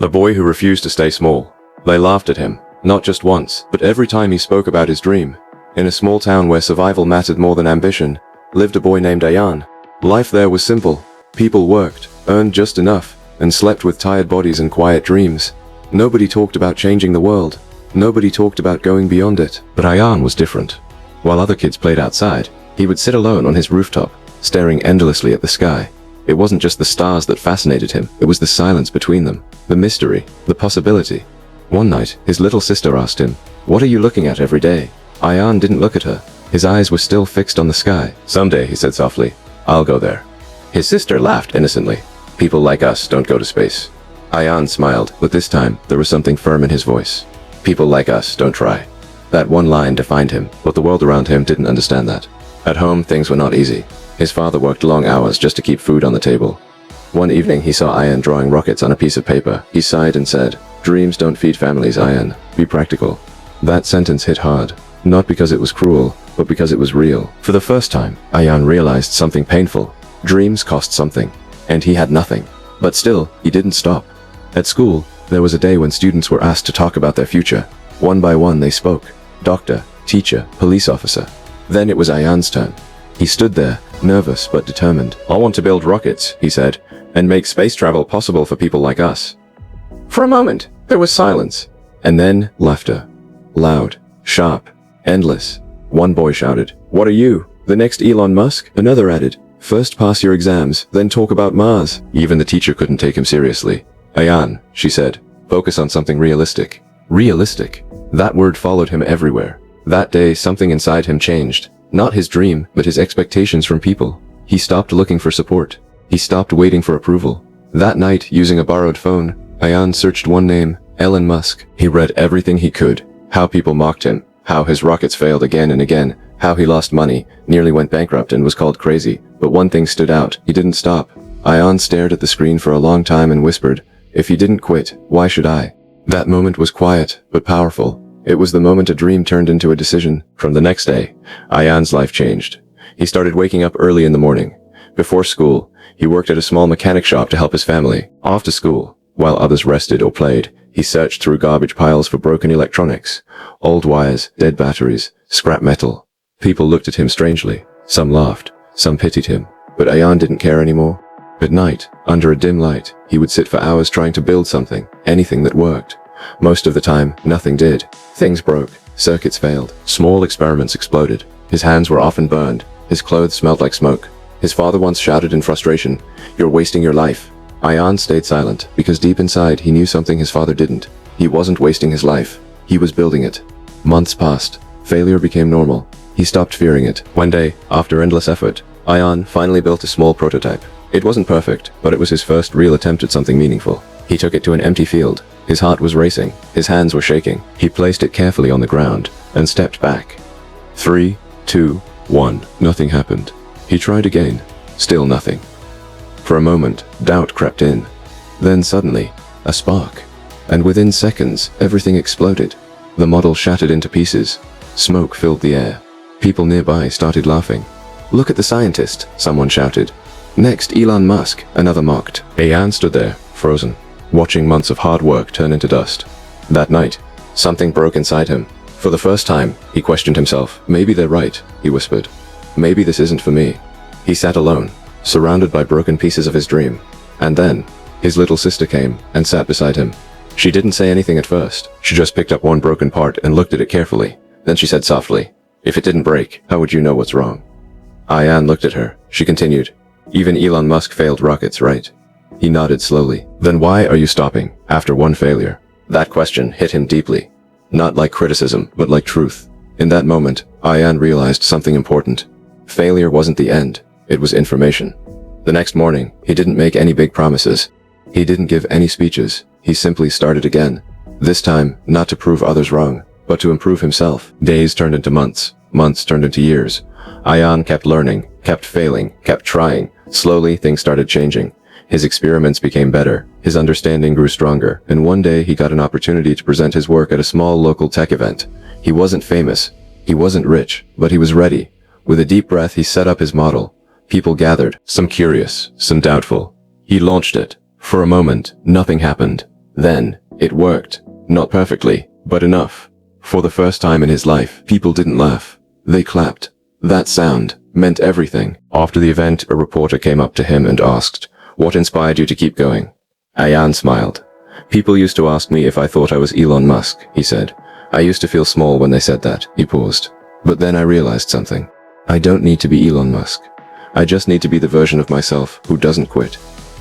The boy who refused to stay small. They laughed at him, not just once, but every time he spoke about his dream. In a small town where survival mattered more than ambition, lived a boy named Ayan. Life there was simple. People worked, earned just enough, and slept with tired bodies and quiet dreams. Nobody talked about changing the world. Nobody talked about going beyond it. But Ayan was different. While other kids played outside, he would sit alone on his rooftop, staring endlessly at the sky. It wasn't just the stars that fascinated him, it was the silence between them, the mystery, the possibility. One night, his little sister asked him, "What are you looking at every day?" Ayan didn't look at her. His eyes were still fixed on the sky. "Someday," he said softly, "I'll go there." His sister laughed innocently. "People like us don't go to space." Ayan smiled, but this time, there was something firm in his voice. "People like us don't try." That one line defined him, but the world around him didn't understand that. At home, things were not easy. His father worked long hours just to keep food on the table. One evening, he saw Ayan drawing rockets on a piece of paper. He sighed and said, "Dreams don't feed families, Ayan. Be practical." That sentence hit hard, not because it was cruel, but because it was real. For the first time, Ayan realized something painful. Dreams cost something, and he had nothing. But still, he didn't stop. At school, there was a day when students were asked to talk about their future. One by one, they spoke. Doctor, teacher, police officer. Then it was Ayan's turn. He stood there, nervous but determined. "I want to build rockets," he said, "and make space travel possible for people like us." For a moment, there was silence. And then, laughter. Loud, sharp, endless. One boy shouted, "What are you? The next Elon Musk?" Another added, "First pass your exams, then talk about Mars." Even the teacher couldn't take him seriously. "Ayan," she said, "focus on something realistic." Realistic. That word followed him everywhere. That day, something inside him changed. Not his dream, but his expectations from people. He stopped looking for support. He stopped waiting for approval. That night, using a borrowed phone, Ayan searched one name, Elon Musk. He read everything he could. How people mocked him. How his rockets failed again and again. How he lost money, nearly went bankrupt and was called crazy. But one thing stood out. He didn't stop. Ayan stared at the screen for a long time and whispered, "If he didn't quit, why should I?" That moment was quiet, but powerful. It was the moment a dream turned into a decision. From the next day, Ayan's life changed. He started waking up early in the morning. Before school, he worked at a small mechanic shop to help his family. After school, while others rested or played, he searched through garbage piles for broken electronics, old wires, dead batteries, scrap metal. People looked at him strangely. Some laughed, some pitied him. But Ayan didn't care anymore. At night, under a dim light, he would sit for hours trying to build something, anything that worked. Most of the time, nothing did. Things broke, circuits failed, small experiments exploded. His hands were often burned, his clothes smelled like smoke. His father once shouted in frustration, "You're wasting your life." Ayan stayed silent, because deep inside he knew something his father didn't. He wasn't wasting his life. He was building it. Months passed. Failure became normal. He stopped fearing it. One day, after endless effort, Ayan finally built a small prototype. It wasn't perfect, but it was his first real attempt at something meaningful. He took it to an empty field. His heart was racing. His hands were shaking. He placed it carefully on the ground and stepped back. 3, 2, 1. Nothing happened. He tried again. Still nothing. For a moment, doubt crept in. Then suddenly, a spark. And within seconds, everything exploded. The model shattered into pieces. Smoke filled the air. People nearby started laughing. "Look at the scientist," someone shouted. "Next, Elon Musk," another mocked. Ayan stood there, frozen, watching months of hard work turn into dust. That night, something broke inside him. For the first time, he questioned himself. "Maybe they're right," he whispered. "Maybe this isn't for me." He sat alone, surrounded by broken pieces of his dream. And then, his little sister came and sat beside him. She didn't say anything at first. She just picked up one broken part and looked at it carefully. Then she said softly, "If it didn't break, how would you know what's wrong?" Ayan looked at her. She continued, "Even Elon Musk failed rockets, right?" He nodded slowly. "Then why are you stopping after one failure?" That question hit him deeply. Not like criticism, but like truth. In that moment, Ayan realized something important. Failure wasn't the end. It was information. The next morning, he didn't make any big promises. He didn't give any speeches. He simply started again. This time, not to prove others wrong, but to improve himself. Days turned into months. Months turned into years. Ayan kept learning, kept failing, kept trying. Slowly, things started changing. His experiments became better. His understanding grew stronger. And one day, he got an opportunity to present his work at a small local tech event. He wasn't famous. He wasn't rich, but he was ready. With a deep breath, he set up his model. People gathered, some curious, some doubtful. He launched it. For a moment, nothing happened. Then, it worked. Not perfectly, but enough. For the first time in his life, people didn't laugh. They clapped. That sound meant everything. After the event, a reporter came up to him and asked, "What inspired you to keep going?" Ayan smiled. "People used to ask me if I thought I was Elon Musk," he said. "I used to feel small when they said that." He paused. "But then I realized something. I don't need to be Elon Musk. I just need to be the version of myself who doesn't quit."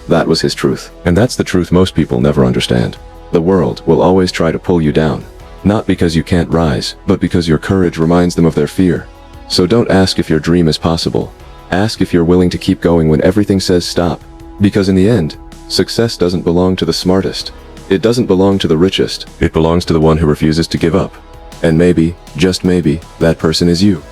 That was his truth. And that's the truth most people never understand. The world will always try to pull you down. Not because you can't rise, but because your courage reminds them of their fear. So don't ask if your dream is possible. Ask if you're willing to keep going when everything says stop. Because in the end, success doesn't belong to the smartest. It doesn't belong to the richest. It belongs to the one who refuses to give up. And maybe, just maybe, that person is you.